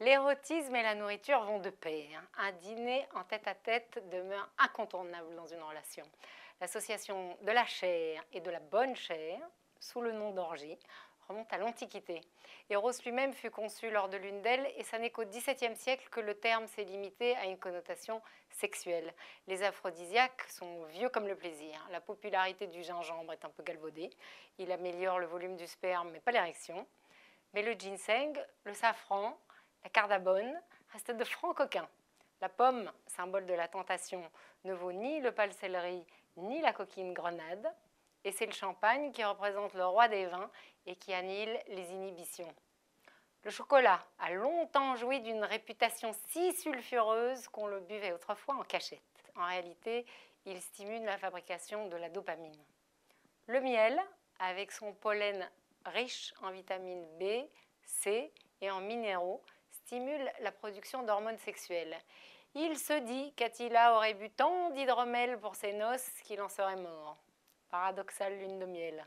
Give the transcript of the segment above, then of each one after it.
L'érotisme et la nourriture vont de pair. Un dîner en tête-à-tête demeure incontournable dans une relation. L'association de la chair et de la bonne chair, sous le nom d'orgie, remonte à l'Antiquité. Eros lui-même fut conçu lors de l'une d'elles et ça n'est qu'au XVIIe siècle que le terme s'est limité à une connotation sexuelle. Les aphrodisiaques sont vieux comme le plaisir. La popularité du gingembre est un peu galvaudée. Il améliore le volume du sperme mais pas l'érection. Mais le ginseng, le safran, la cardamone restent de francs coquins. La pomme, symbole de la tentation, ne vaut ni le pâle céleri ni la coquine grenade. Et c'est le champagne qui représente le roi des vins et qui annihile les inhibitions. Le chocolat a longtemps joui d'une réputation si sulfureuse qu'on le buvait autrefois en cachette. En réalité, il stimule la fabrication de la dopamine. Le miel, avec son pollen riche en vitamine B, C et en minéraux, stimule la production d'hormones sexuelles. Il se dit qu'Attila aurait bu tant d'hydromel pour ses noces qu'il en serait mort. Paradoxale lune de miel.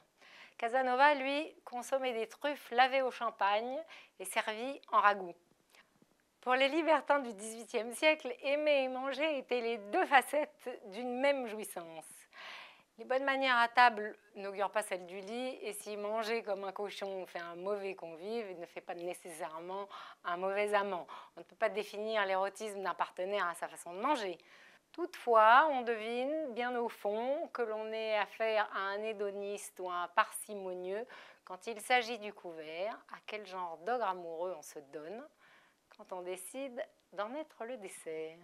Casanova, lui, consommait des truffes lavées au champagne et servies en ragoût. Pour les libertins du XVIIIe siècle, aimer et manger étaient les deux facettes d'une même jouissance. Les bonnes manières à table n'augurent pas celles du lit, et si manger comme un cochon fait un mauvais convive, il ne fait pas nécessairement un mauvais amant. On ne peut pas définir l'érotisme d'un partenaire à sa façon de manger. Toutefois, on devine bien au fond que l'on ait affaire à un hédoniste ou à un parcimonieux quand il s'agit du couvert, à quel genre d'ogre amoureux on se donne quand on décide d'en être le dessert.